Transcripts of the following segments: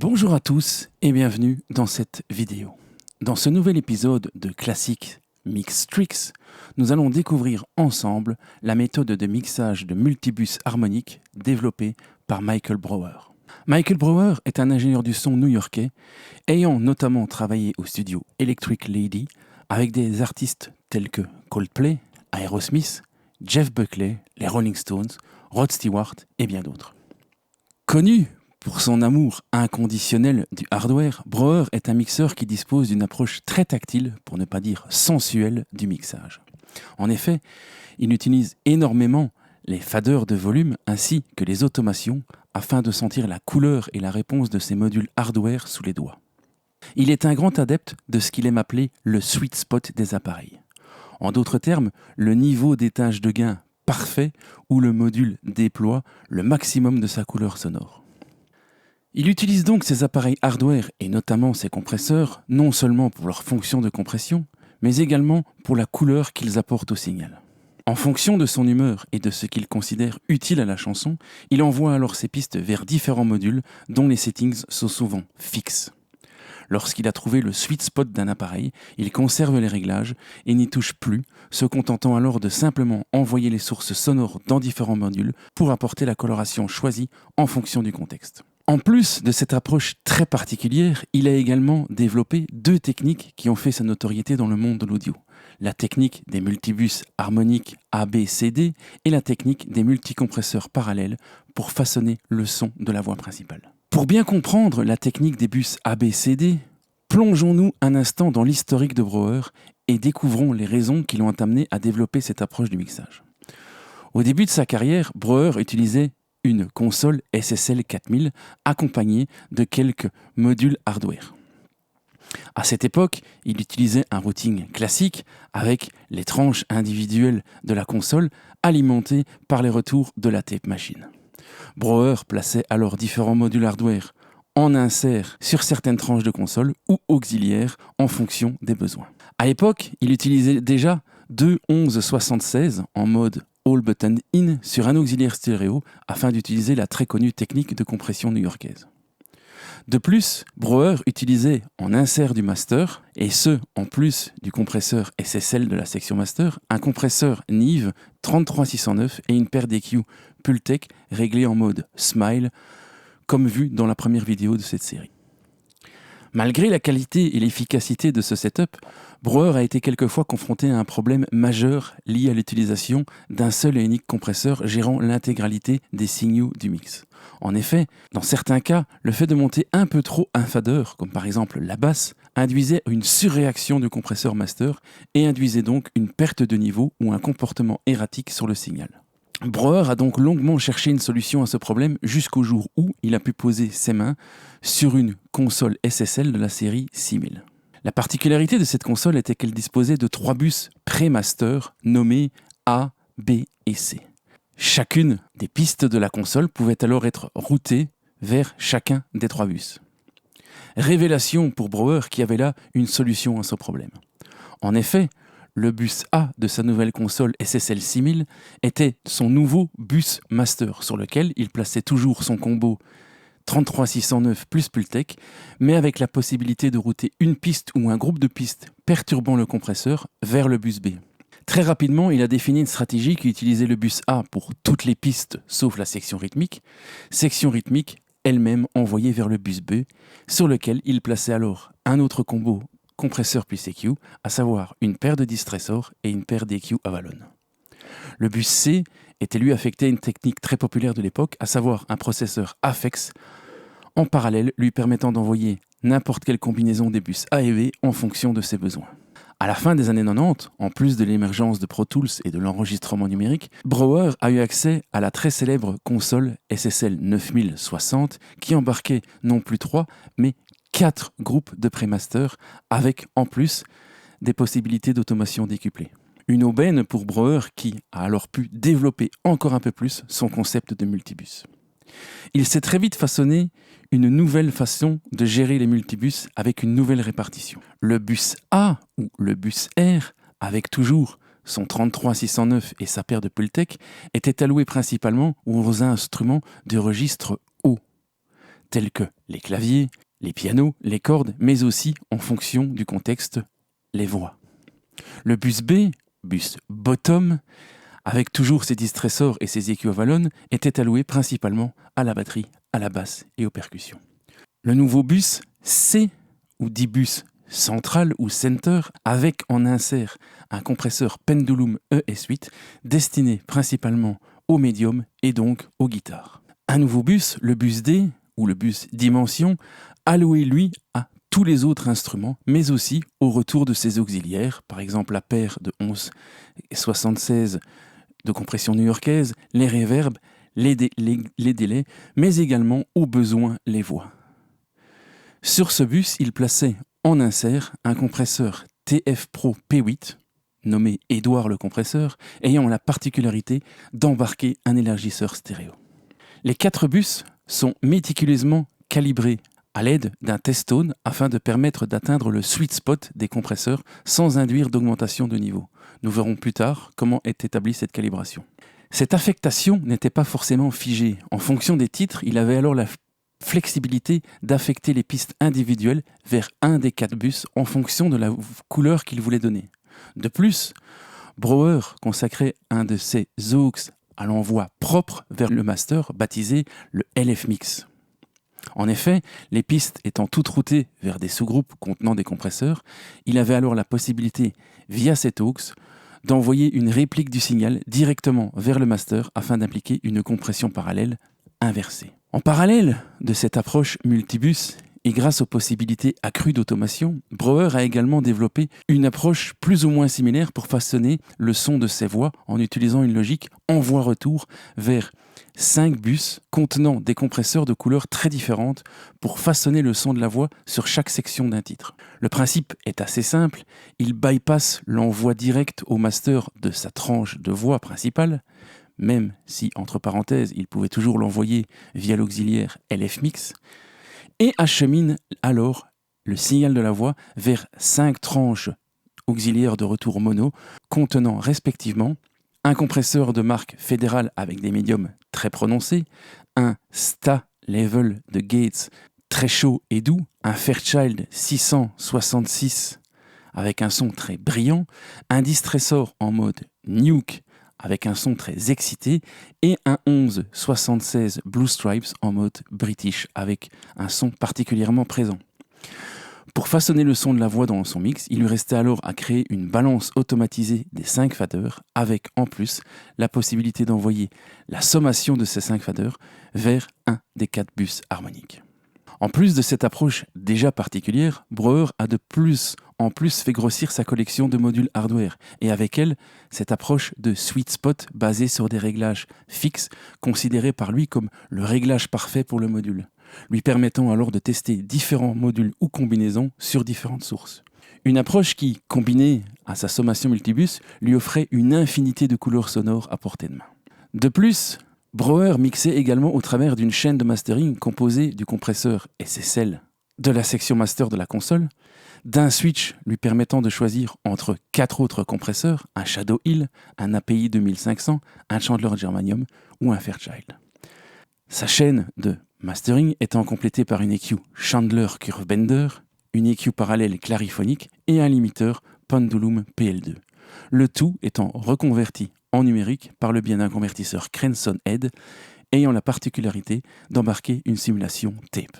Bonjour à tous et bienvenue dans cette vidéo. Dans ce nouvel épisode de Classic Mix Tricks, nous allons découvrir ensemble la méthode de mixage de multibus harmonique développée par Michael Brauer. Michael Brauer est un ingénieur du son new-yorkais ayant notamment travaillé au studio Electric Lady avec des artistes tels que Coldplay, Aerosmith, Jeff Buckley, les Rolling Stones, Rod Stewart et bien d'autres. Connu pour son amour inconditionnel du hardware, Brauer est un mixeur qui dispose d'une approche très tactile, pour ne pas dire sensuelle, du mixage. En effet, il utilise énormément les faders de volume ainsi que les automations afin de sentir la couleur et la réponse de ses modules hardware sous les doigts. Il est un grand adepte de ce qu'il aime appeler le sweet spot des appareils. En d'autres termes, le niveau d'étage de gain parfait où le module déploie le maximum de sa couleur sonore. Il utilise donc ses appareils hardware et notamment ses compresseurs non seulement pour leur fonction de compression, mais également pour la couleur qu'ils apportent au signal. En fonction de son humeur et de ce qu'il considère utile à la chanson, il envoie alors ses pistes vers différents modules dont les settings sont souvent fixes. Lorsqu'il a trouvé le sweet spot d'un appareil, il conserve les réglages et n'y touche plus, se contentant alors de simplement envoyer les sources sonores dans différents modules pour apporter la coloration choisie en fonction du contexte. En plus de cette approche très particulière, il a également développé deux techniques qui ont fait sa notoriété dans le monde de l'audio. La technique des multibus harmoniques ABCD et la technique des multicompresseurs parallèles pour façonner le son de la voix principale. Pour bien comprendre la technique des bus ABCD, plongeons-nous un instant dans l'historique de Brauer et découvrons les raisons qui l'ont amené à développer cette approche du mixage. Au début de sa carrière, Brauer utilisait une console SSL 4000 accompagnée de quelques modules hardware. À cette époque, il utilisait un routing classique avec les tranches individuelles de la console alimentées par les retours de la tape machine. Brauer plaçait alors différents modules hardware en insert sur certaines tranches de console ou auxiliaires en fonction des besoins. À l'époque, il utilisait déjà deux 1176 en mode All Button In sur un auxiliaire stéréo afin d'utiliser la très connue technique de compression new-yorkaise. De plus, Brauer utilisait en insert du master, et ce en plus du compresseur SSL de la section master, un compresseur Neve 33609 et une paire d'EQ Pultec réglée en mode Smile, comme vu dans la première vidéo de cette série. Malgré la qualité et l'efficacité de ce setup, Brauer a été quelquefois confronté à un problème majeur lié à l'utilisation d'un seul et unique compresseur gérant l'intégralité des signaux du mix. En effet, dans certains cas, le fait de monter un peu trop un fader, comme par exemple la basse, induisait une surréaction du compresseur master et induisait donc une perte de niveau ou un comportement erratique sur le signal. Brauer a donc longuement cherché une solution à ce problème jusqu'au jour où il a pu poser ses mains sur une console SSL de la série 6000. La particularité de cette console était qu'elle disposait de 3 bus pré-master nommés A, B et C. Chacune des pistes de la console pouvait alors être routée vers chacun des 3 bus. Révélation pour Brauer qui avait là une solution à ce problème. En effet, le bus A de sa nouvelle console SSL 6000 était son nouveau bus master sur lequel il plaçait toujours son combo 33609 plus Pultec, mais avec la possibilité de router une piste ou un groupe de pistes perturbant le compresseur vers le bus B. Très rapidement, il a défini une stratégie qui utilisait le bus A pour toutes les pistes sauf la section rythmique elle-même envoyée vers le bus B, sur lequel il plaçait alors un autre combo compresseur plus EQ, à savoir une paire de distressors et une paire d'EQ Avalon. Le bus C était lui affecté à une technique très populaire de l'époque, à savoir un processeur Afex en parallèle lui permettant d'envoyer n'importe quelle combinaison des bus A et B en fonction de ses besoins. À la fin des années 90, en plus de l'émergence de Pro Tools et de l'enregistrement numérique, Brauer a eu accès à la très célèbre console SSL 9060 qui embarquait non plus 3, mais 4 groupes de prémaster avec en plus des possibilités d'automation décuplée. Une aubaine pour Brauer qui a alors pu développer encore un peu plus son concept de multibus. Il s'est très vite façonné une nouvelle façon de gérer les multibus avec une nouvelle répartition. Le bus A ou le bus R, avec toujours son 33609 et sa paire de Pultec, était alloué principalement aux instruments de registre haut, tels que les claviers, les pianos, les cordes, mais aussi, en fonction du contexte, les voix. Le bus B, bus bottom, avec toujours ses distressors et ses équivalents, était alloué principalement à la batterie, à la basse et aux percussions. Le nouveau bus C, ou dit bus central ou center, avec en insert un compresseur Pendulum ES8 destiné principalement aux médiums et donc aux guitares. Un nouveau bus, le bus D, ou le bus dimension, alloué lui à tous les autres instruments, mais aussi au retour de ses auxiliaires, par exemple la paire de 11-76 de compression new-yorkaise, les reverbs, les délais, mais également aux besoins les voix. Sur ce bus, il plaçait en insert un compresseur TF Pro P8, nommé Édouard le compresseur, ayant la particularité d'embarquer un élargisseur stéréo. Les 4 bus sont méticuleusement calibrés à l'aide d'un test-tone afin de permettre d'atteindre le sweet spot des compresseurs sans induire d'augmentation de niveau. Nous verrons plus tard comment est établie cette calibration. Cette affectation n'était pas forcément figée. En fonction des titres, il avait alors la flexibilité d'affecter les pistes individuelles vers un des 4 bus en fonction de la couleur qu'il voulait donner. De plus, Brouwer consacrait un de ses aux à l'envoi propre vers le master baptisé le LF Mix. En effet, les pistes étant toutes routées vers des sous-groupes contenant des compresseurs, il avait alors la possibilité, via cet aux, d'envoyer une réplique du signal directement vers le master afin d'impliquer une compression parallèle inversée. En parallèle de cette approche multibus, et grâce aux possibilités accrues d'automation, Brouwer a également développé une approche plus ou moins similaire pour façonner le son de ses voix en utilisant une logique envoi-retour vers 5 bus contenant des compresseurs de couleurs très différentes pour façonner le son de la voix sur chaque section d'un titre. Le principe est assez simple, il bypasse l'envoi direct au master de sa tranche de voix principale, même si, entre parenthèses, il pouvait toujours l'envoyer via l'auxiliaire LF Mix, et achemine alors le signal de la voix vers 5 tranches auxiliaires de retour mono contenant respectivement un compresseur de marque fédérale avec des médiums très prononcés, un sta level de Gates très chaud et doux, un Fairchild 666 avec un son très brillant, un distressor en mode nuke avec un son très excité, et un 11-76 Blue Stripes en mode British, avec un son particulièrement présent. Pour façonner le son de la voix dans son mix, il lui restait alors à créer une balance automatisée des 5 faders, avec en plus la possibilité d'envoyer la sommation de ces 5 faders vers un des 4 bus harmoniques. En plus de cette approche déjà particulière, Brouwer a de plus en plus fait grossir sa collection de modules hardware, et avec elle, cette approche de sweet spot basée sur des réglages fixes, considérés par lui comme le réglage parfait pour le module, lui permettant alors de tester différents modules ou combinaisons sur différentes sources. Une approche qui, combinée à sa sommation multibus, lui offrait une infinité de couleurs sonores à portée de main. De plus, Brouwer mixait également au travers d'une chaîne de mastering composée du compresseur SSL de la section master de la console, d'un switch lui permettant de choisir entre 4 autres compresseurs, un Shadow Hill, un API 2500, un Chandler Germanium ou un Fairchild. Sa chaîne de mastering étant complétée par une EQ Chandler Curvebender, une EQ parallèle clariphonique et un limiteur Pendulum PL2. Le tout étant reconverti en numérique par le biais d'un convertisseur Crenson Head ayant la particularité d'embarquer une simulation tape.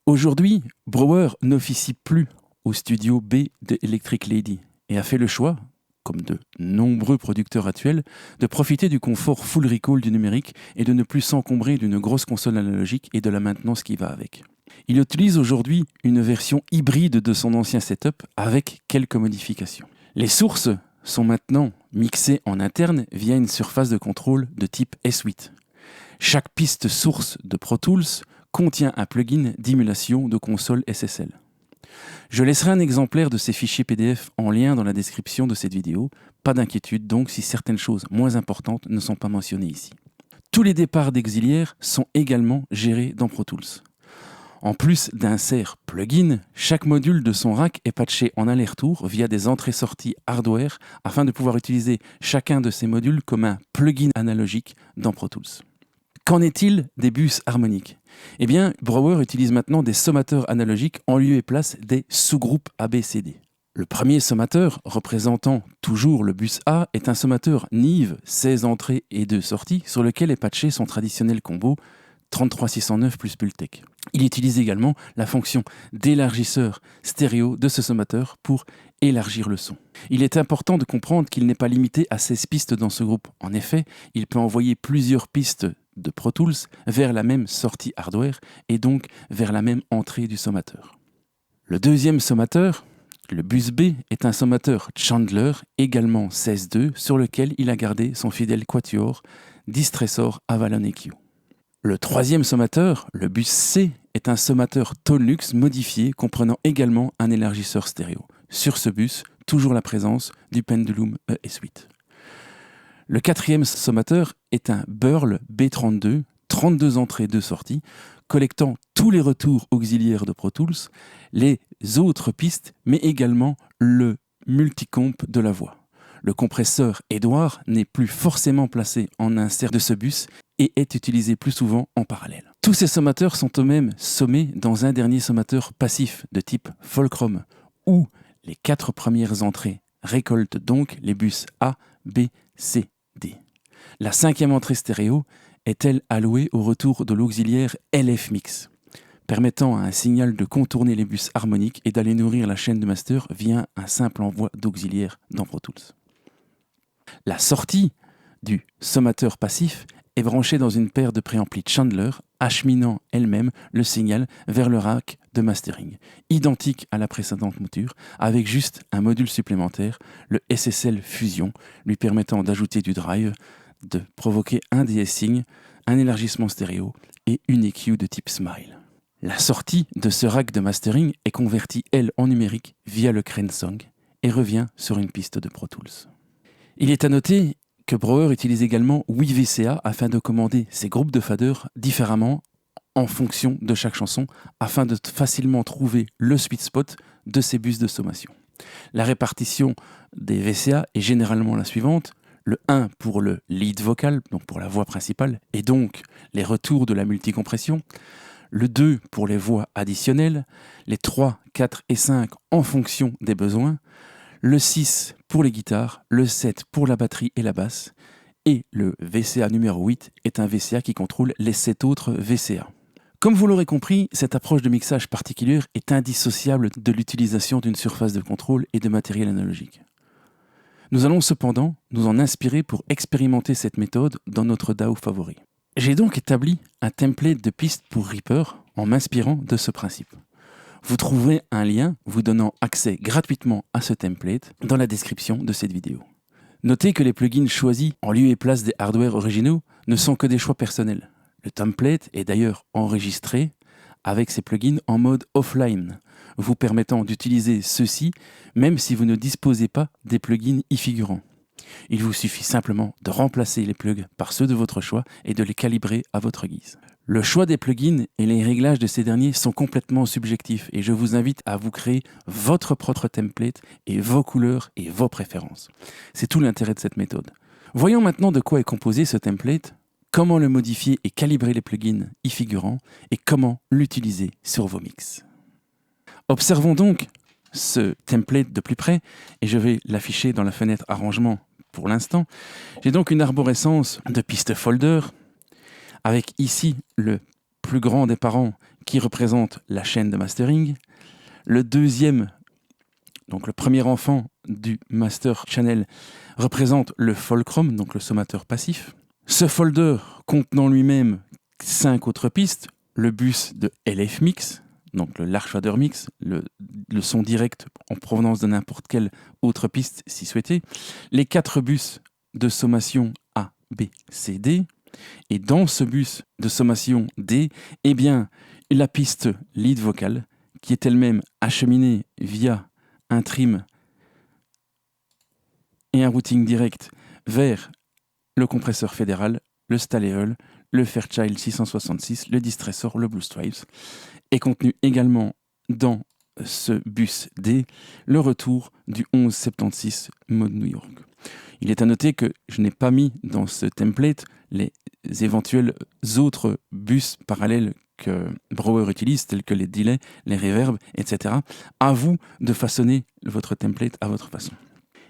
Aujourd'hui, Brouwer n'officie plus au studio B de Electric Lady et a fait le choix, comme de nombreux producteurs actuels, de profiter du confort full recall du numérique et de ne plus s'encombrer d'une grosse console analogique et de la maintenance qui va avec. Il utilise aujourd'hui une version hybride de son ancien setup avec quelques modifications. Les sources sont maintenant mixées en interne via une surface de contrôle de type S8. Chaque piste source de Pro Tools contient un plugin d'émulation de console SSL. Je laisserai un exemplaire de ces fichiers PDF en lien dans la description de cette vidéo. Pas d'inquiétude donc si certaines choses moins importantes ne sont pas mentionnées ici. Tous les départs d'auxiliaires sont également gérés dans Pro Tools. En plus d'insert plugin, chaque module de son rack est patché en aller-retour via des entrées-sorties hardware afin de pouvoir utiliser chacun de ces modules comme un plugin analogique dans Pro Tools. Qu'en est-il des bus harmoniques? Eh bien, Brouwer utilise maintenant des sommateurs analogiques en lieu et place des sous-groupes ABCD. Le premier sommateur, représentant toujours le bus A, est un sommateur Nive 16 entrées et 2 sorties sur lequel est patché son traditionnel combo 33609 plus Pultec. Il utilise également la fonction d'élargisseur stéréo de ce sommateur pour élargir le son. Il est important de comprendre qu'il n'est pas limité à 16 pistes dans ce groupe. En effet, il peut envoyer plusieurs pistes de Pro Tools vers la même sortie hardware et donc vers la même entrée du sommateur. Le deuxième sommateur, le bus B, est un sommateur Chandler, également 16.2, sur lequel il a gardé son fidèle quatuor Distressor Avalon EQ. Le troisième sommateur, le bus C, est un sommateur Tonlux modifié comprenant également un élargisseur stéréo. Sur ce bus, toujours la présence du Pendulum ES8. Le quatrième sommateur est un Burl B32, 32 entrées, 2 sorties, collectant tous les retours auxiliaires de Pro Tools, les autres pistes, mais également le multicomp de la voix. Le compresseur Edward n'est plus forcément placé en insert de ce bus et est utilisé plus souvent en parallèle. Tous ces sommateurs sont eux-mêmes sommés dans un dernier sommateur passif de type Fulcrum, où les 4 premières entrées récoltent donc les bus A, B, C, D. La 5e entrée stéréo est-elle allouée au retour de l'auxiliaire LF Mix, permettant à un signal de contourner les bus harmoniques et d'aller nourrir la chaîne de master via un simple envoi d'auxiliaire dans Pro Tools. La sortie du sommateur passif est branchée dans une paire de préamplis Chandler, acheminant elle-même le signal vers le rack de mastering, identique à la précédente mouture, avec juste un module supplémentaire, le SSL Fusion, lui permettant d'ajouter du drive, de provoquer un de-essing, un élargissement stéréo et une EQ de type Smile. La sortie de ce rack de mastering est convertie, elle, en numérique via le Cranesong et revient sur une piste de Pro Tools. Il est à noter que Brouwer utilise également WiiVCA afin de commander ses groupes de faders différemment en fonction de chaque chanson afin de facilement trouver le sweet spot de ces bus de sommation. La répartition des VCA est généralement la suivante: le 1 pour le lead vocal, donc pour la voix principale, et donc les retours de la multicompression, le 2 pour les voix additionnelles, les 3, 4 et 5 en fonction des besoins, le 6 pour les guitares, le 7 pour la batterie et la basse, et le VCA numéro 8 est un VCA qui contrôle les 7 autres VCA. Comme vous l'aurez compris, cette approche de mixage particulière est indissociable de l'utilisation d'une surface de contrôle et de matériel analogique. Nous allons cependant nous en inspirer pour expérimenter cette méthode dans notre DAW favori. J'ai donc établi un template de piste pour Reaper en m'inspirant de ce principe. Vous trouverez un lien vous donnant accès gratuitement à ce template dans la description de cette vidéo. Notez que les plugins choisis en lieu et place des hardware originaux ne sont que des choix personnels. Le template est d'ailleurs enregistré avec ces plugins en mode offline, vous permettant d'utiliser ceux-ci même si vous ne disposez pas des plugins y figurant. Il vous suffit simplement de remplacer les plugs par ceux de votre choix et de les calibrer à votre guise. Le choix des plugins et les réglages de ces derniers sont complètement subjectifs et je vous invite à vous créer votre propre template et vos couleurs et vos préférences. C'est tout l'intérêt de cette méthode. Voyons maintenant de quoi est composé ce template, comment le modifier et calibrer les plugins y figurant et comment l'utiliser sur vos mix. Observons donc ce template de plus près et je vais l'afficher dans la fenêtre arrangement pour l'instant. J'ai donc une arborescence de pistes folder avec ici le plus grand des parents qui représente la chaîne de mastering, le deuxième, donc le premier enfant du master channel, représente le Fulcrum, donc le sommateur passif. Ce folder contenant lui-même 5 autres pistes, le bus de LF Mix, donc le Large Fader Mix, le son direct en provenance de n'importe quelle autre piste si souhaité, les 4 bus de sommation A, B, C, D, et dans ce bus de sommation D, eh bien, la piste lead vocal qui est elle-même acheminée via un trim et un routing direct vers le compresseur fédéral, le Stalleol, le Fairchild 666, le Distressor, le Blue Stripes, est contenu également dans ce bus D, le retour du 1176 mode New York. Il est à noter que je n'ai pas mis dans ce template les éventuels autres bus parallèles que Brouwer utilise, tels que les delays, les reverbs, etc. À vous de façonner votre template à votre façon.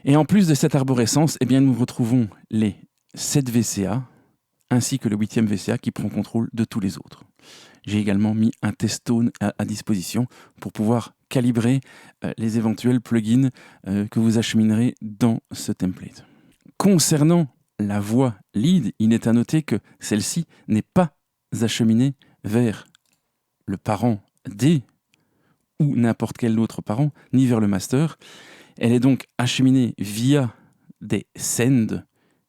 Et en plus de cette arborescence, eh bien, nous retrouvons les 7 VCA ainsi que le 8e VCA qui prend contrôle de tous les autres. J'ai également mis un test tone à disposition pour pouvoir calibrer les éventuels plugins que vous acheminerez dans ce template. Concernant la voix lead, il est à noter que celle-ci n'est pas acheminée vers le parent D ou n'importe quel autre parent, ni vers le master. Elle est donc acheminée via des send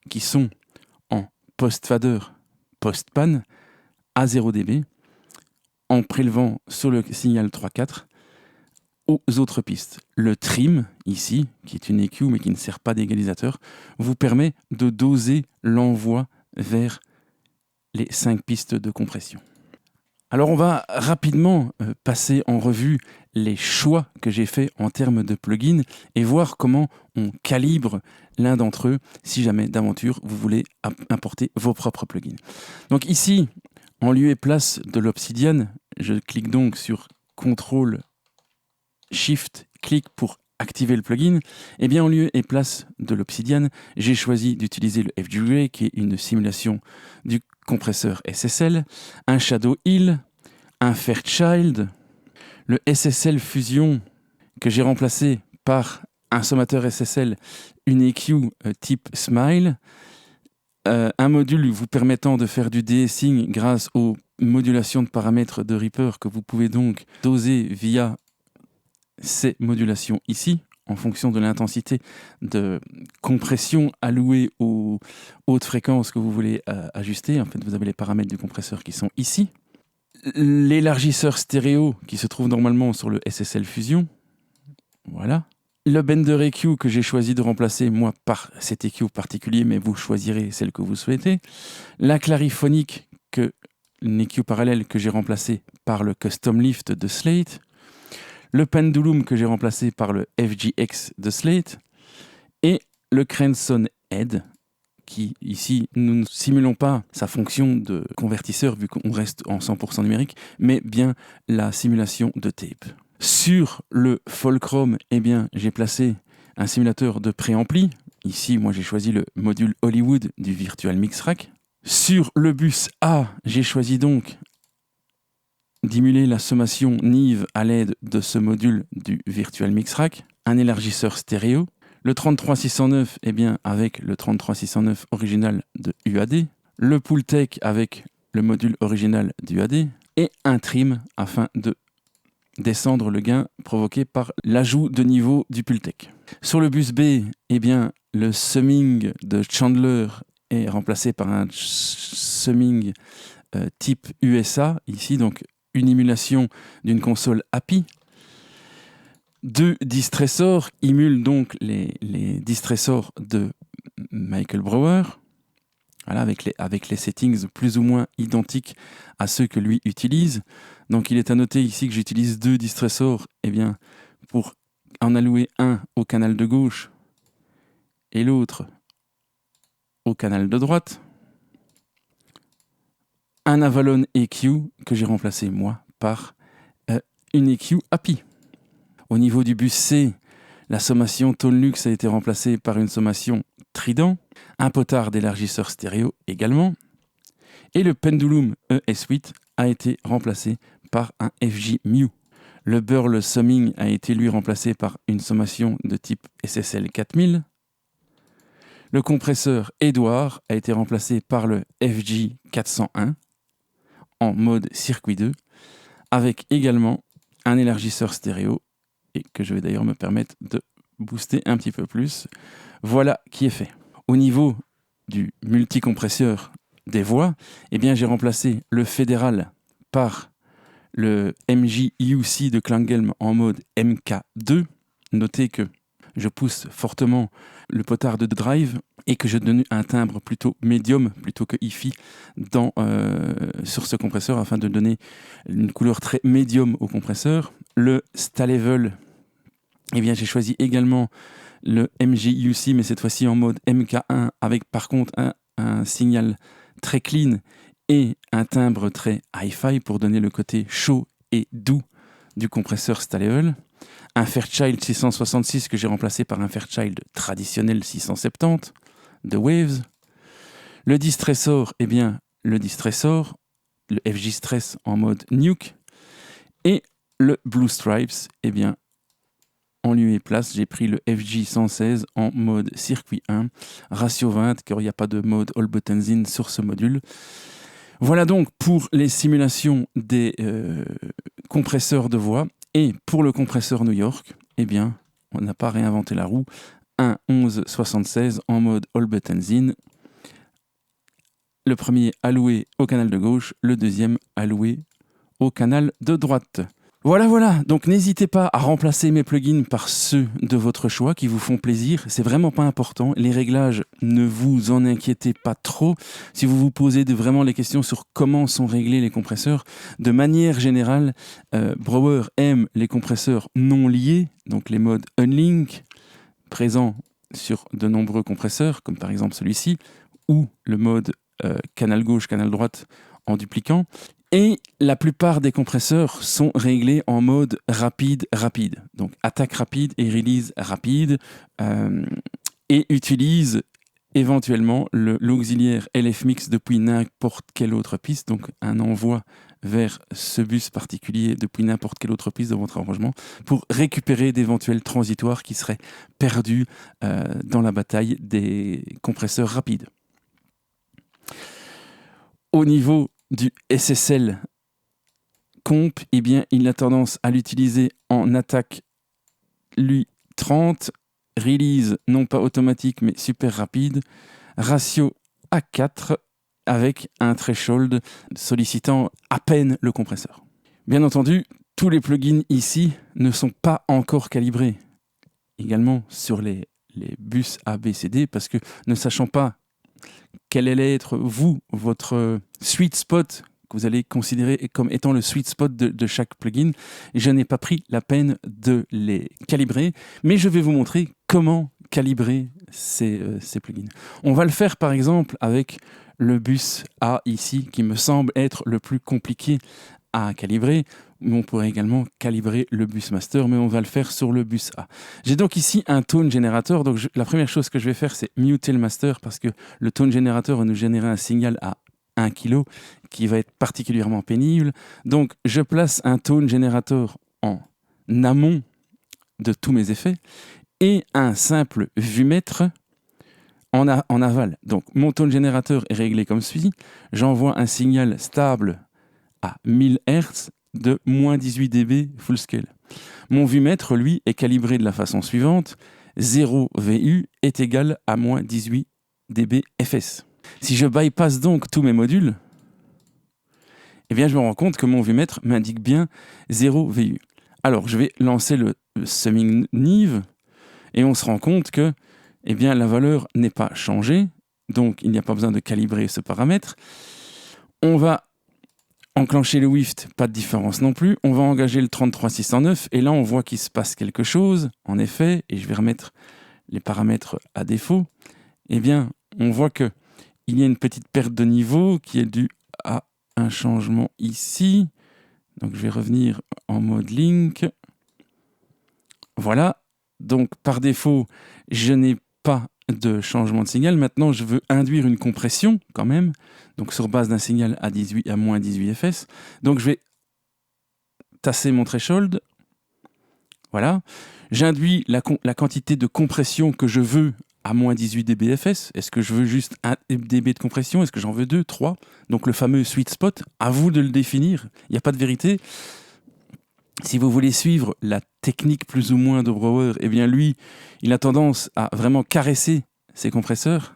qui sont en post-fader, post-pan à 0 dB en prélevant sur le signal 3.4 aux autres pistes. Le trim, ici, qui est une EQ mais qui ne sert pas d'égalisateur, vous permet de doser l'envoi vers les 5 pistes de compression. Alors on va rapidement passer en revue les choix que j'ai faits en termes de plugins et voir comment on calibre l'un d'entre eux si jamais d'aventure vous voulez importer vos propres plugins. Donc ici, en lieu et place de l'Obsidian, je clique donc sur CTRL Shift, clic pour activer le plugin. Et bien en lieu et place de l'Obsidian, j'ai choisi d'utiliser le FGRay qui est une simulation du compresseur SSL, un Shadow Hill, un Fairchild, le SSL Fusion que j'ai remplacé par un sommateur SSL, une EQ type Smile, un module vous permettant de faire du de-essing grâce aux modulations de paramètres de Reaper que vous pouvez donc doser via ces modulations ici, en fonction de l'intensité de compression allouée aux hautes fréquences que vous voulez ajuster. En fait, vous avez les paramètres du compresseur qui sont ici. L'élargisseur stéréo qui se trouve normalement sur le SSL Fusion. Voilà. Le Bender EQ que j'ai choisi de remplacer, moi, par cet EQ particulier, mais vous choisirez celle que vous souhaitez. La clariphonique, une EQ parallèle que j'ai remplacée par le Custom Lift de Slate. Le Pendulum que j'ai remplacé par le FGX de Slate. Et le Crenson Head, qui ici, nous ne simulons pas sa fonction de convertisseur vu qu'on reste en 100% numérique, mais bien la simulation de tape. Sur le Fulcrum, eh bien, j'ai placé un simulateur de préampli. Ici, moi, j'ai choisi le module Hollywood du Virtual Mix Rack. Sur le bus A, j'ai choisi donc d'émuler la sommation Nive à l'aide de ce module du Virtual Mix Rack, un élargisseur stéréo. Le 33609, eh bien, avec le 33609 original de UAD. Le Pultec avec le module original d'UAD. Et un trim afin de descendre le gain provoqué par l'ajout de niveau du Pultec. Sur le bus B, eh bien, le summing de Chandler est remplacé par un summing type USA, ici donc une émulation d'une console API. 2 distressors émulent donc les distressors de Michael Brouwer, voilà, avec les settings plus ou moins identiques à ceux que lui utilise. Donc il est à noter ici que j'utilise 2 distressors pour en allouer un au canal de gauche et l'autre au canal de droite. Un Avalon EQ que j'ai remplacé moi par une EQ API. Au niveau du bus C, la sommation Tonelux a été remplacée par une sommation Trident, un potard d'élargisseur stéréo également, et le Pendulum ES8 a été remplacé par un FG Mew. Le Burl Summing a été lui remplacé par une sommation de type SSL 4000. Le compresseur Edouard a été remplacé par le FG 401 en mode circuit 2, avec également un élargisseur stéréo et que je vais d'ailleurs me permettre de booster un petit peu plus. Voilà qui est fait. Au niveau du multicompresseur des voix, eh bien j'ai remplacé le fédéral par le MJ-UC de Klangelm en mode MK2. Notez que je pousse fortement le potard de drive et que je donne un timbre plutôt médium plutôt que hi-fi sur ce compresseur afin de donner une couleur très médium au compresseur. Le Sta-Level, eh bien j'ai choisi également le MJ-UC mais cette fois-ci en mode MK1 avec par contre un signal très clean et un timbre très hi-fi pour donner le côté chaud et doux du compresseur Staleol. Un Fairchild 666 que j'ai remplacé par un Fairchild traditionnel 670 de Waves. Le Distressor, eh bien, le Distressor, le FJ Stress en mode Nuke. Et le Blue Stripes, eh bien, en lieu et place, j'ai pris le FJ 116 en mode circuit 1, ratio 20, car il n'y a pas de mode All Buttons In sur ce module. Voilà donc pour les simulations des compresseurs de voix. Et pour le compresseur New York, eh bien, on n'a pas réinventé la roue. Un 1176 en mode All Buttons In. Le premier alloué au canal de gauche, le deuxième alloué au canal de droite. Voilà, donc n'hésitez pas à remplacer mes plugins par ceux de votre choix qui vous font plaisir, c'est vraiment pas important. Les réglages, ne vous en inquiétez pas trop. Si vous vous posez vraiment les questions sur comment sont réglés les compresseurs, de manière générale, Brower aime les compresseurs non liés, donc les modes Unlink, présents sur de nombreux compresseurs, comme par exemple celui-ci, ou le mode canal gauche, canal droite en dupliquant. Et la plupart des compresseurs sont réglés en mode rapide. Donc attaque rapide et release rapide. Et utilisent éventuellement l'auxiliaire LF Mix depuis n'importe quelle autre piste. Donc un envoi vers ce bus particulier depuis n'importe quelle autre piste de votre arrangement pour récupérer d'éventuels transitoires qui seraient perdus dans la bataille des compresseurs rapides. Au niveau du SSL comp, eh bien, il a tendance à l'utiliser en attaque, lui, 30, release, non pas automatique, mais super rapide, ratio A4, avec un threshold sollicitant à peine le compresseur. Bien entendu, tous les plugins ici ne sont pas encore calibrés, également sur les bus ABCD, parce que ne sachant pas quel allait être, votre sweet spot que vous allez considérer comme étant le sweet spot de chaque plugin, je n'ai pas pris la peine de les calibrer, mais je vais vous montrer comment calibrer ces plugins. On va le faire par exemple avec le bus A ici, qui me semble être le plus compliqué à calibrer, mais on pourrait également calibrer le bus master, mais on va le faire sur le bus A. J'ai donc ici un tone generator, donc la première chose que je vais faire, c'est muter le master, parce que le tone generator va nous générer un signal à 1 kg, qui va être particulièrement pénible. Donc je place un tone generator en amont de tous mes effets, et un simple vumètre en aval. Donc mon tone generator est réglé comme suit, j'envoie un signal stable à 1000 Hz de moins 18 dB full scale. Mon vumètre, lui, est calibré de la façon suivante. 0 VU est égal à moins 18 dB FS. Si je bypass donc tous mes modules, eh bien, je me rends compte que mon vumètre m'indique bien 0 VU. Alors, je vais lancer le summing Neve et on se rend compte que eh bien, la valeur n'est pas changée. Donc, il n'y a pas besoin de calibrer ce paramètre. On va enclencher le WIFT, pas de différence non plus. On va engager le 33609 et là on voit qu'il se passe quelque chose. En effet, et je vais remettre les paramètres à défaut, eh bien on voit qu'il y a une petite perte de niveau qui est due à un changement ici. Donc je vais revenir en mode link. Voilà, donc par défaut, je n'ai pas de changement de signal. Maintenant, je veux induire une compression quand même, donc sur base d'un signal à moins 18 fs. Donc je vais tasser mon threshold. Voilà. J'induis la quantité de compression que je veux à moins 18 dB fs. Est-ce que je veux juste 1 dB de compression? Est-ce que j'en veux 2, 3? Donc le fameux sweet spot, à vous de le définir. Il n'y a pas de vérité. Si vous voulez suivre la technique plus ou moins de Brower, eh bien lui, il a tendance à vraiment caresser ses compresseurs.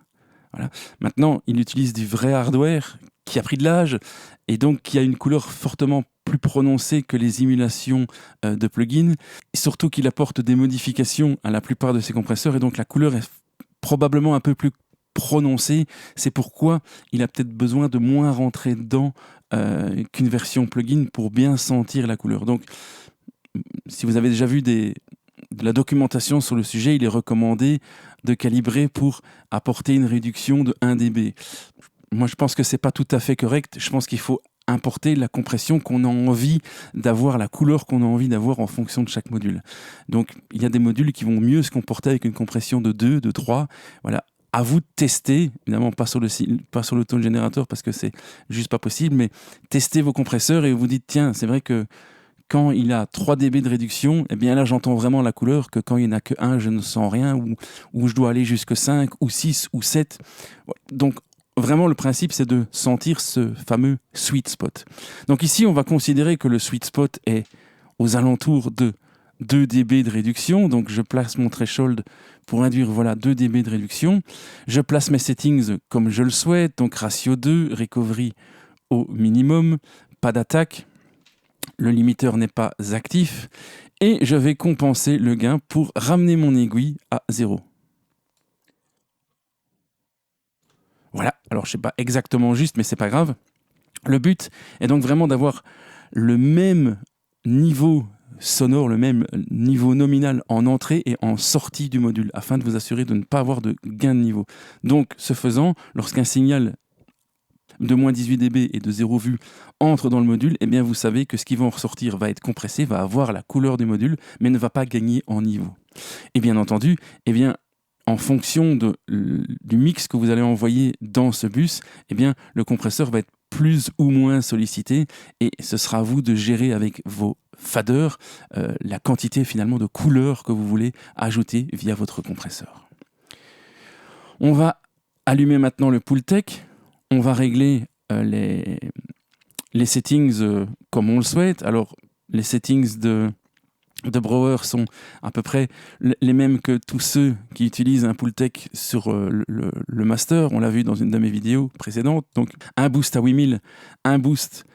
Voilà. Maintenant, il utilise du vrai hardware qui a pris de l'âge et donc qui a une couleur fortement plus prononcée que les émulations de plugins. Et surtout qu'il apporte des modifications à la plupart de ses compresseurs et donc la couleur est probablement un peu plus prononcée. C'est pourquoi il a peut-être besoin de moins rentrer dedans qu'une version plugin pour bien sentir la couleur. Donc, si vous avez déjà vu de la documentation sur le sujet, il est recommandé de calibrer pour apporter une réduction de 1 dB. Moi, je pense que c'est pas tout à fait correct. Je pense qu'il faut importer la compression qu'on a envie d'avoir, la couleur qu'on a envie d'avoir en fonction de chaque module. Donc, il y a des modules qui vont mieux se comporter avec une compression de 2, de 3. Voilà. À vous de tester, évidemment pas sur le tone générateur parce que c'est juste pas possible, mais testez vos compresseurs et vous dites, tiens, c'est vrai que quand il a 3 dB de réduction, eh bien là, j'entends vraiment la couleur, que quand il n'y en a que 1, je ne sens rien, ou je dois aller jusque 5, ou 6, ou 7. Donc, vraiment, le principe, c'est de sentir ce fameux sweet spot. Donc ici, on va considérer que le sweet spot est aux alentours de 2 dB de réduction. Donc, je place mon threshold pour induire 2 dB de réduction. Je place mes settings comme je le souhaite, donc ratio 2, recovery au minimum, pas d'attaque. Le limiteur n'est pas actif et je vais compenser le gain pour ramener mon aiguille à 0. Voilà, alors je ne sais pas exactement juste, mais c'est pas grave. Le but est donc vraiment d'avoir le même niveau sonore, le même niveau nominal en entrée et en sortie du module, afin de vous assurer de ne pas avoir de gain de niveau. Donc, ce faisant, lorsqu'un signal de moins 18 dB et de 0 vue entre dans le module, eh bien vous savez que ce qui va en ressortir va être compressé, va avoir la couleur du module, mais ne va pas gagner en niveau. Et bien entendu, eh bien, en fonction du mix que vous allez envoyer dans ce bus, eh bien, le compresseur va être plus ou moins sollicité et ce sera à vous de gérer avec vos faders la quantité finalement de couleurs que vous voulez ajouter via votre compresseur. On va allumer maintenant le Pultec. On va régler les settings comme on le souhaite. Alors, les settings de Brauer sont à peu près les mêmes que tous ceux qui utilisent un Pultec sur le master. On l'a vu dans une de mes vidéos précédentes. Donc, un boost à 8000, un boost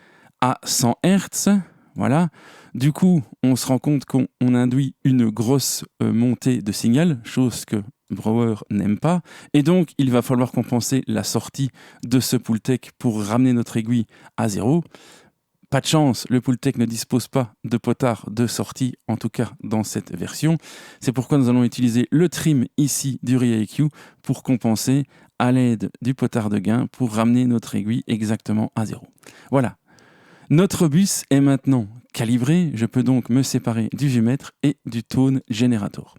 à 100 Hz. Voilà. Du coup, on se rend compte qu'on induit une grosse montée de signal, chose que Brauer n'aime pas, et donc il va falloir compenser la sortie de ce Pultec pour ramener notre aiguille à 0. Pas de chance, le Pultec ne dispose pas de potard de sortie, en tout cas dans cette version. C'est pourquoi nous allons utiliser le trim ici du ReIQ pour compenser à l'aide du potard de gain pour ramener notre aiguille exactement à 0. Voilà. Notre bus est maintenant calibré. Je peux donc me séparer du vumètre et du tone generator.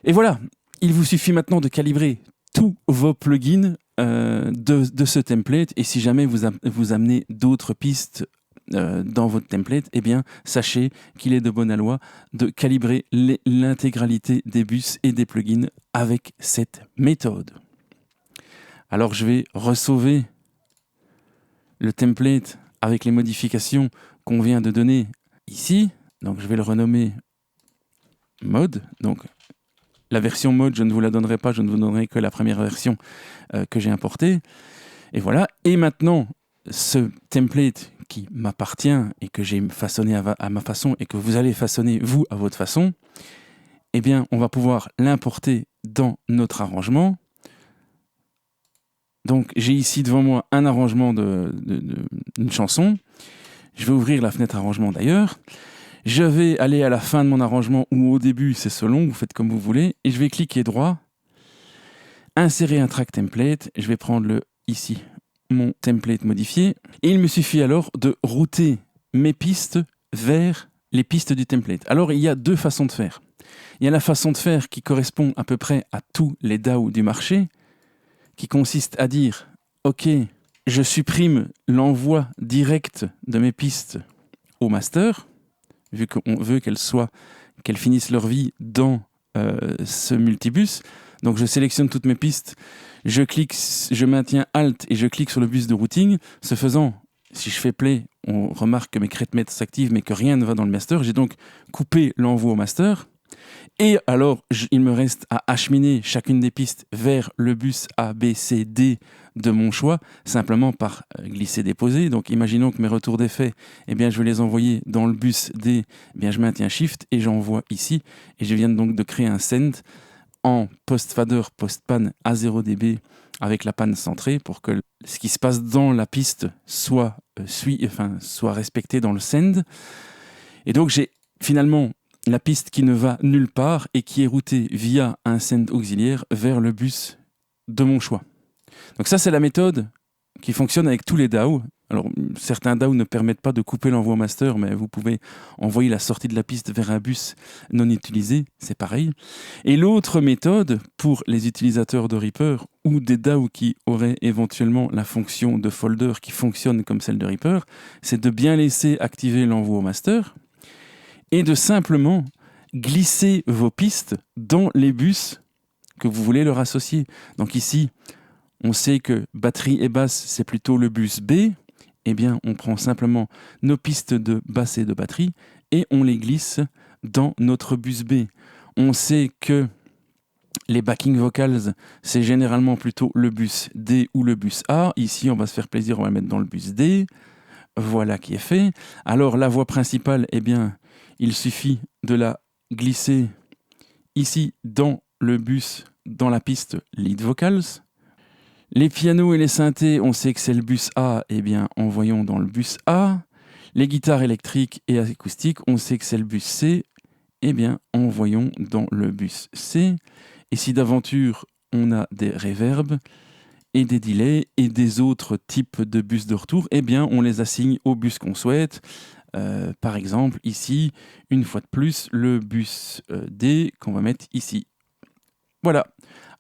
Et voilà, il vous suffit maintenant de calibrer tous vos plugins de ce template. Et si jamais vous amenez d'autres pistes dans votre template, eh bien, sachez qu'il est de bonne loi de calibrer l'intégralité des bus et des plugins avec cette méthode. Alors, je vais resauver le template avec les modifications qu'on vient de donner ici. Donc, je vais le renommer mode. Donc, la version mode, je ne vous la donnerai pas, je ne vous donnerai que la première version que j'ai importée. Et voilà. Et maintenant, ce template qui m'appartient et que j'ai façonné à ma façon et que vous allez façonner, vous, à votre façon, eh bien, on va pouvoir l'importer dans notre arrangement. Donc, j'ai ici devant moi un arrangement d'une chanson. Je vais ouvrir la fenêtre arrangement d'ailleurs. Je vais aller à la fin de mon arrangement ou au début, c'est selon, vous faites comme vous voulez. Et je vais cliquer droit, insérer un track template. Je vais prendre ici mon template modifié. Et il me suffit alors de router mes pistes vers les pistes du template. Alors, il y a deux façons de faire. Il y a la façon de faire qui correspond à peu près à tous les DAW du marché, qui consiste à dire « Ok, je supprime l'envoi direct de mes pistes au master », vu qu'on veut qu'elles finissent leur vie dans ce multibus. Donc je sélectionne toutes mes pistes, je maintiens Alt et je clique sur le bus de routing. Ce faisant, si je fais play, on remarque que mes crête-mètres s'activent mais que rien ne va dans le master. J'ai donc coupé l'envoi au master. Et alors, il me reste à acheminer chacune des pistes vers le bus A, B, C, D de mon choix, simplement par glisser-déposer. Donc, imaginons que mes retours d'effet, eh bien, je vais les envoyer dans le bus D. Eh bien, je maintiens Shift et j'envoie ici. Et je viens donc de créer un send en post-fader, post-pan à 0 dB avec la panne centrée pour que ce qui se passe dans la piste soit respecté dans le send. Et donc, j'ai finalement la piste qui ne va nulle part et qui est routée via un send auxiliaire vers le bus de mon choix. Donc ça, c'est la méthode qui fonctionne avec tous les DAW. Alors, certains DAW ne permettent pas de couper l'envoi au master, mais vous pouvez envoyer la sortie de la piste vers un bus non utilisé, c'est pareil. Et l'autre méthode, pour les utilisateurs de Reaper ou des DAW qui auraient éventuellement la fonction de folder qui fonctionne comme celle de Reaper, c'est de bien laisser activer l'envoi au master et de simplement glisser vos pistes dans les bus que vous voulez leur associer. Donc ici, on sait que batterie et basse, c'est plutôt le bus B. Eh bien, on prend simplement nos pistes de basse et de batterie et on les glisse dans notre bus B. On sait que les backing vocals, c'est généralement plutôt le bus D ou le bus A. Ici, on va se faire plaisir, on va le mettre dans le bus D. Voilà qui est fait. Alors, la voix principale, eh bien, il suffit de la glisser ici dans le bus, dans la piste lead vocals. Les pianos et les synthés, on sait que c'est le bus A, eh bien, envoyons dans le bus A. Les guitares électriques et acoustiques, on sait que c'est le bus C, eh bien, envoyons dans le bus C. Et si d'aventure, on a des reverbs et des delays et des autres types de bus de retour, eh bien, on les assigne au bus qu'on souhaite. Par exemple, ici, une fois de plus, le bus D qu'on va mettre ici. Voilà.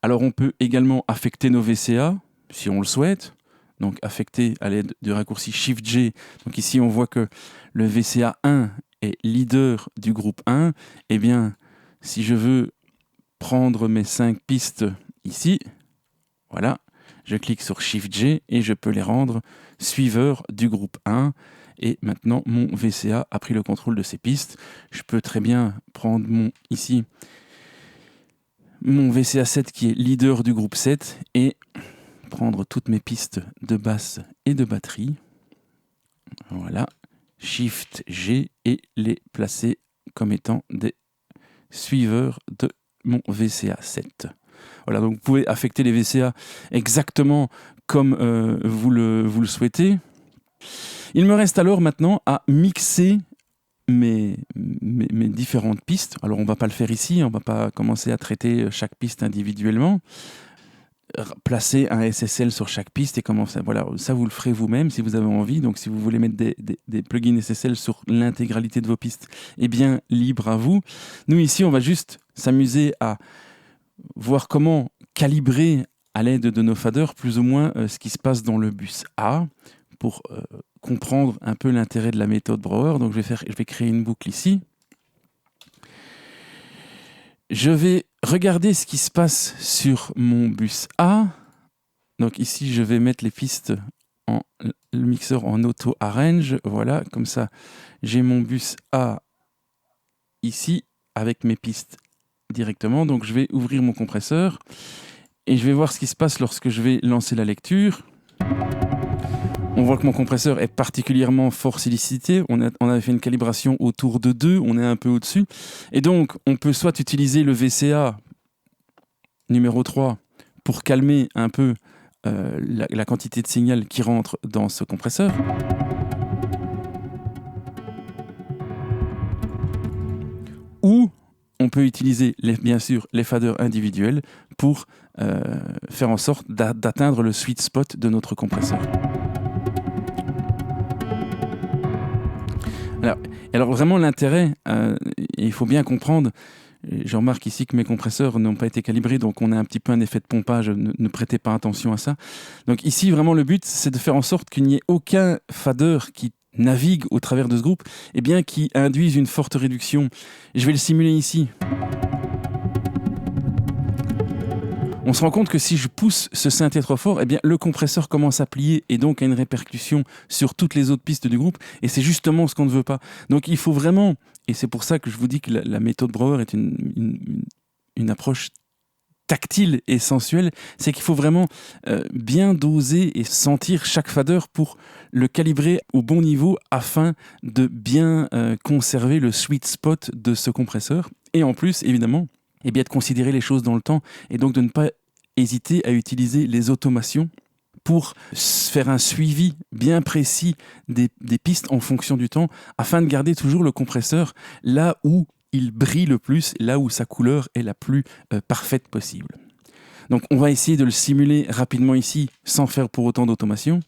Alors, on peut également affecter nos VCA, si on le souhaite. Donc, affecter à l'aide du raccourci Shift-G. Donc, ici, on voit que le VCA 1 est leader du groupe 1. Eh bien, si je veux prendre mes 5 pistes ici, voilà, je clique sur Shift-G et je peux les rendre suiveurs du groupe 1. Et maintenant, mon VCA a pris le contrôle de ces pistes. Je peux très bien prendre ici mon VCA 7 qui est leader du groupe 7 et prendre toutes mes pistes de basse et de batterie. Voilà, Shift G et les placer comme étant des suiveurs de mon VCA 7. Voilà, donc vous pouvez affecter les VCA exactement comme vous le souhaitez. Il me reste alors maintenant à mixer mes différentes pistes. Alors on ne va pas le faire ici, on ne va pas commencer à traiter chaque piste individuellement. Placer un SSL sur chaque piste et commencer. Voilà, ça vous le ferez vous-même si vous avez envie. Donc si vous voulez mettre des plugins SSL sur l'intégralité de vos pistes, eh bien libre à vous. Nous ici, on va juste s'amuser à voir comment calibrer à l'aide de nos faders plus ou moins ce qui se passe dans le bus A pour comprendre un peu l'intérêt de la méthode Brouwer. Donc je vais créer une boucle ici. Je vais regarder ce qui se passe sur mon bus A. Donc ici, je vais mettre les pistes le mixeur en auto arrange. Voilà, comme ça, j'ai mon bus A ici avec mes pistes directement. Donc je vais ouvrir mon compresseur et je vais voir ce qui se passe lorsque je vais lancer la lecture. On voit que mon compresseur est particulièrement fort sollicité. On avait fait une calibration autour de 2, on est un peu au-dessus. Et donc, on peut soit utiliser le VCA numéro 3 pour calmer un peu la quantité de signal qui rentre dans ce compresseur. Ou on peut utiliser, bien sûr, les faders individuels pour faire en sorte d'atteindre le sweet spot de notre compresseur. Alors vraiment l'intérêt, il faut bien comprendre, je remarque ici que mes compresseurs n'ont pas été calibrés, donc on a un petit peu un effet de pompage, ne prêtez pas attention à ça. Donc ici vraiment le but c'est de faire en sorte qu'il n'y ait aucun fader qui navigue au travers de ce groupe, et bien qui induise une forte réduction. Je vais le simuler ici. On se rend compte que si je pousse ce synthé trop fort, eh bien, le compresseur commence à plier et donc a une répercussion sur toutes les autres pistes du groupe. Et c'est justement ce qu'on ne veut pas. Donc il faut vraiment, et c'est pour ça que je vous dis que la méthode Brouwer est une approche tactile et sensuelle, c'est qu'il faut vraiment bien doser et sentir chaque fader pour le calibrer au bon niveau afin de bien conserver le sweet spot de ce compresseur. Et en plus, évidemment, et bien de considérer les choses dans le temps et donc de ne pas hésiter à utiliser les automations pour faire un suivi bien précis des pistes en fonction du temps afin de garder toujours le compresseur là où il brille le plus, là où sa couleur est la plus parfaite possible. Donc on va essayer de le simuler rapidement ici, sans faire pour autant d'automation.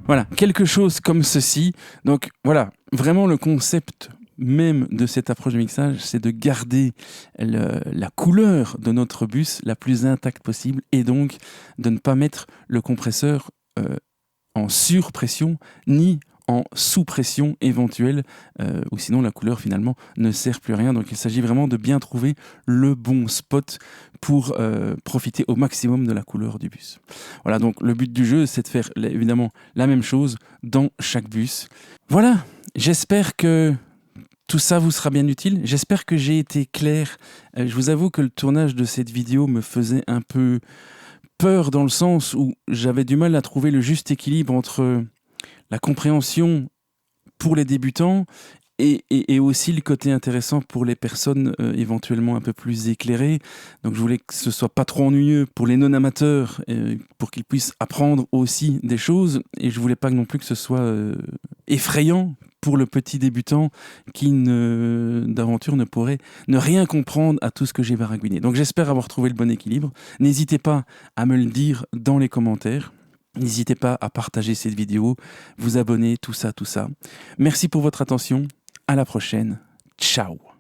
Voilà, quelque chose comme ceci. Donc voilà, vraiment le concept même de cette approche de mixage, c'est de garder la couleur de notre bus la plus intacte possible et donc de ne pas mettre le compresseur en surpression ni en sous-pression éventuelle, ou sinon la couleur finalement ne sert plus à rien. Donc il s'agit vraiment de bien trouver le bon spot pour profiter au maximum de la couleur du bus. Voilà, donc le but du jeu, c'est de faire évidemment la même chose dans chaque bus. Voilà, j'espère que tout ça vous sera bien utile. J'espère que j'ai été clair. Je vous avoue que le tournage de cette vidéo me faisait un peu peur dans le sens où j'avais du mal à trouver le juste équilibre entre la compréhension pour les débutants et aussi le côté intéressant pour les personnes éventuellement un peu plus éclairées. Donc je voulais que ce soit pas trop ennuyeux pour les non-amateurs, pour qu'ils puissent apprendre aussi des choses, et je voulais pas non plus que ce soit effrayant pour le petit débutant qui d'aventure ne pourrait ne rien comprendre à tout ce que j'ai baragouiné. Donc j'espère avoir trouvé le bon équilibre. N'hésitez pas à me le dire dans les commentaires. N'hésitez pas à partager cette vidéo, vous abonner, tout ça. Merci pour votre attention. À la prochaine. Ciao.